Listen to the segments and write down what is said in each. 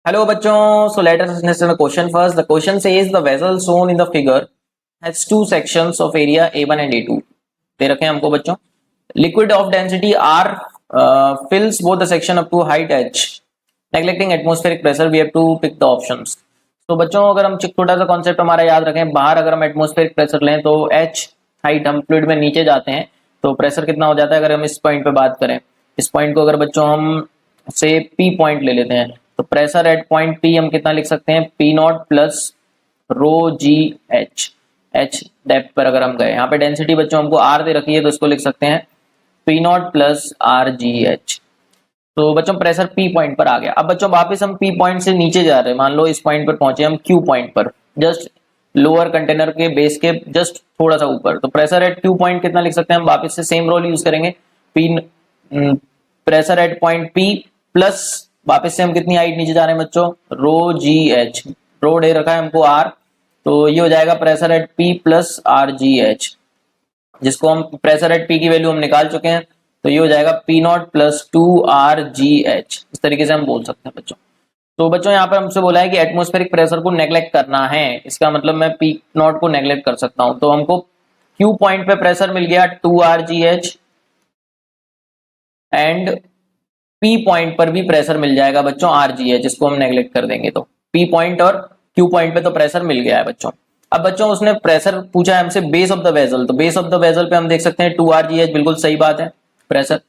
Hello बच्चों, so let us listen to the question first. The question says the vessel shown in the figure has two sections of area A1 and A2. दे रखे हैं हमको बच्चों. Liquid of density R fills both the section up to height h. Neglecting atmospheric pressure, we have to pick the options. तो बच्चों अगर हम छोटा सा कॉन्सेप्ट हमारा याद रखें, बाहर अगर हम एटमोस्फेरिक प्रेशर लें तो h हाइट हम फ्लूइड में नीचे जाते हैं तो प्रेशर कितना हो जाता है. अगर हम इस पॉइंट पे बात करें, इस पॉइंट को अगर बच्चों हम से P पॉइंट ले लेते हैं तो प्रेशर एट पॉइंट P हम कितना लिख सकते हैं, P not plus row ji H. H depth पर अगर हम गए, यहाँ पे डेंसिटी बच्चों हमको R दे रखी है तो इसको लिख सकते हैं P not plus R G H. तो बच्चों प्रेशर P पॉइंट पर आ गया. अब बच्चों वापस हम P पॉइंट से नीचे जा रहे हैं, मान लो इस पॉइंट पर पहुंचे हम Q पॉइंट पर, जस्ट लोअर कंटेनर के बेस के जस्ट थोड़ा सा ऊपर. तो प्रेशर एट Q पॉइंट कितना लिख सकते हैं, हम वापस से सेम रोल यूज करेंगे. P pressure at point P plus वापस से हम कितनी हाइट नीचे जा रहे हैं बच्चों, रो जी एच. रो दे रखा है हमको R, तो ये हो जाएगा pressure at P plus R G H, जिसको हम प्रेशर एट P की वैल्यू हम निकाल चुके हैं. तो ये हो जाएगा P not plus two R G H. इस तरीके से हम बोल सकते हैं बच्चों. तो बच्चों यहाँ पर हमसे बोला है कि एटमॉस्फेरिक प्रेशर को नेग्लेक्ट करना है. इसका मतलब मैं P नॉट को नेग्लेक्ट कर सकता हूं. तो हमको Q पॉइंट पे प्रेशर मिल गया 2 RGH एंड P पॉइंट पर भी प्रेशर मिल जाएगा बच्चों RGH, जिसको हम नेग्लेक्ट कर देंगे. तो P पॉइंट और Q पॉइंट पे तो प्रेशर मिल गया है बच्चों. अब बच्चों उसने प्रेशर पूछा है हमसे बेस ऑफ द वेसल, तो बेस ऑफ द वेसल पे हम देख सकते हैं 2 RGH, बिल्कुल सही बात है. प्रेशर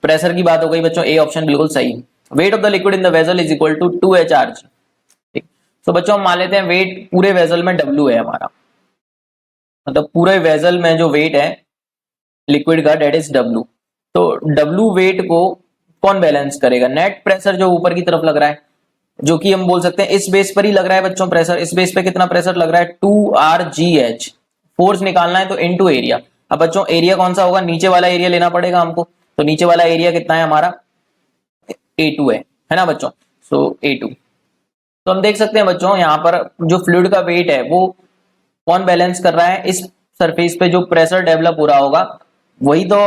प्रेशर की बात हो गई बच्चों, ए ऑप्शन बिल्कुल सही. Weight of the liquid in the vessel is equal to 2HRG. ठीक, तो बच्चों हम मान लेते हैं वेट पूरे वेसल में W है हमारा, मतलब पूरे वेसल में जो वेट है लिक्विड का डेट इज W. तो W वेट को कौन बैलेंस करेगा, नेट प्रेशर जो ऊपर की तरफ लग रहा है, जो कि हम बोल सकते हैं इस बेस पर ही लग रहा है बच्चों प्रेशर. इस बेस पे कितना प्रेशर लग रहा है, 2RGH. फोर्स निकालना है तो इनटू एरिया. अब बच्चों एरिया कौन सा होगा, नीचे वाला एरिया लेना पड़ेगा हमको. तो नीचे वाला एरिया कितना है हमारा, A2 है ना बच्चों. सो A2. तो हम देख सकते हैं बच्चों यहाँ पर जो फ्लूइड का वेट है वो कौन बैलेंस कर रहा है, इस सरफेस पे जो प्रेशर डेवलप हो रहा होगा वही तो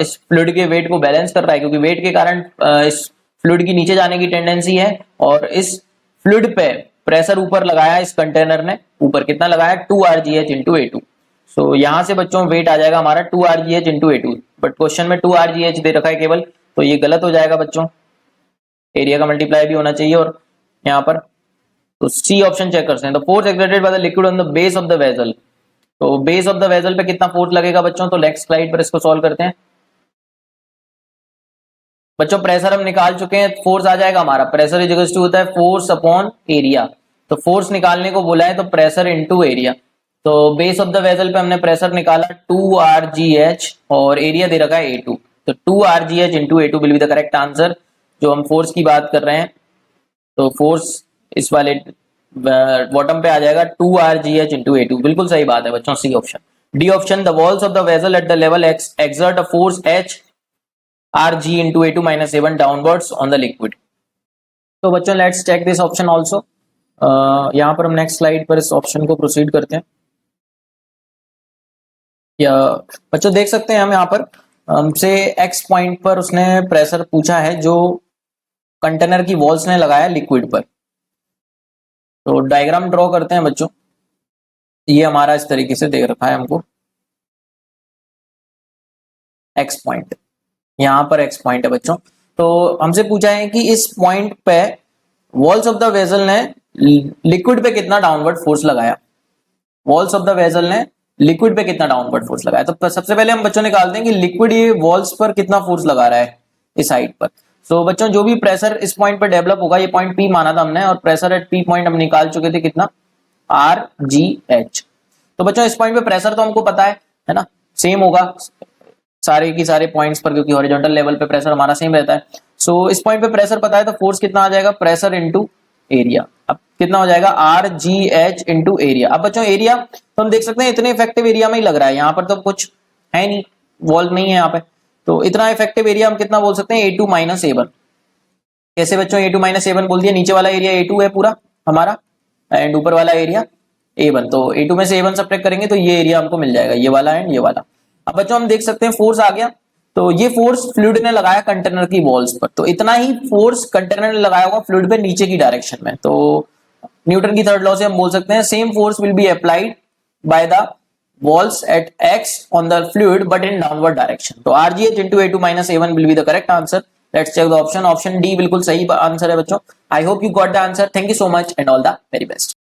इस फ्लूइड के वेट को बैलेंस कर रहा है, क्योंकि वेट के कारण इस फ्लूइड की नीचे जाने की टेंडेंसी है. और इस फ्लूइड पे प्रेशर ऊपर लगाया इस कंटेनर ने, ऊपर कितना लगाया 2RGH इंटू A2. सो यहां से बच्चों वेट आ जाएगा हमारा 2RGH into A2. But question में 2RGH दे रखा है केवल, तो ये गलत हो जाएगा बच्चों. एरिया का मल्टीप्लाई भी होना चाहिए और यहाँ पर. तो सी ऑप्शन चेक करते हैं. The force exerted by the liquid on the base of the vessel. तो बेस ऑफ द वेसल पे कितना फोर्स लगेगा बच्चों, तो नेक्स्ट स्लाइड पर इसको सॉल्व करते हैं बच्चों. प्रेशर हम निकाल चुके हैं, फोर्स आ जाएगा हमारा, प्रेशर इज इक्वल टू होता है फोर्स अपॉन एरिया. तो फोर्स निकालने को बोला है तो प्रेशर इनटू एरिया. तो बेस ऑफ द वेसल पे हमने प्रेशर निकाला 2RGH और एरिया दे रखा है A2. तो 2RGH into A2 will be the correct answer. जो हम फोर्स की बात कर रहे हैं तो फोर्स इस वाले बॉटम पे आ जाएगा 2RGH इंटू A2. बिल्कुल सही बात है बच्चों, C option. D option, the walls of the vessel at the level x exert a force H RG into A2 minus A1 downwards on the liquid. तो बच्चों let's check this option also. यहाँ पर हम next slide पर इस option को proceed करते हैं. या बच्चों देख सकते हैं हम यहाँ पर हमसे एक्स पॉइंट पर उसने प्रेशर पूछा है जो कंटेनर की वॉल्स ने लगाया लिक्विड पर. तो डायग्राम ड्रॉ करते हैं बच्चों. ये हमारा इस तरीके से दे रखा है हमको एक्स पॉइंट, यहाँ पर एक्स पॉइंट है बच्चों. तो हमसे पूछा है कि इस पॉइंट पे वॉल्स ऑफ द वेसल ने लिक्विड पे कितना डाउनवर्ड फोर्स लगाया. वॉल्स ऑफ द वेसल ने लिक्विड पे कितना डाउनवर्ड फोर्स लगाया. तो सबसे पहले हम बच्चों निकालते हैं कि लिक्विड ये वॉल्स पर कितना फोर्स लगा रहा है इस साइड पर. तो बच्चों जो भी प्रेशर इस पॉइंट पर डेवलप होगा, ये पॉइंट P माना था हमने और प्रेशर एट P पॉइंट हम निकाल चुके थे कितना, RGH. तो बच्चों इस पॉइंट पे प्रेशर तो हमको पता है ना, सेम होगा सारे की सारे पॉइंट्स पर, क्योंकि हॉरिजॉन्टल लेवल पे प्रेशर हमारा सेम रहता है. सो इस पॉइंट पे प्रेशर पता है तो फोर्स कितना आ जाएगा, प्रेशर इनटू एरिया. अब कितना हो जाएगा RGH इनटू एरिया. अब बच्चों एरिया तो हम देख सकते हैं इतने इफेक्टिव एरिया में ही लग रहा है, यहाँ पर तो कुछ है नहीं, वॉल नहीं है यहाँ पे. तो इतना इफेक्टिव एरिया हम कितना बोल सकते हैं, A2 माइनस A1. कैसे बच्चों A2 माइनस A1 बोल दिया, नीचे वाला एरिया A2 है पूरा हमारा एंड ऊपर वाला एरिया A1. तो A2 में से A1 सब्ट्रैक्ट करेंगे तो ये एरिया हमको मिल जाएगा, ये वाला एंड ये वाला. अब बच्चों हम देख सकते हैं फोर्स आ गया. तो ये फोर्स फ्लूइड ने लगाया कंटेनर की वॉल्स पर, तो इतना ही फोर्स कंटेनर ने लगाया होगा फ्लूइड पे नीचे की डायरेक्शन में। तो न्यूटन की थर्ड लॉ से हम बोल सकते हैं same force will be applied by the walls at x on the fluid but in downward direction। तो RGH into A2 minus A1 will be the correct answer। Let's check the option D बिल्कुल सही answer है बच्चों। I hope you got the answer। Thank you so much and all the very best।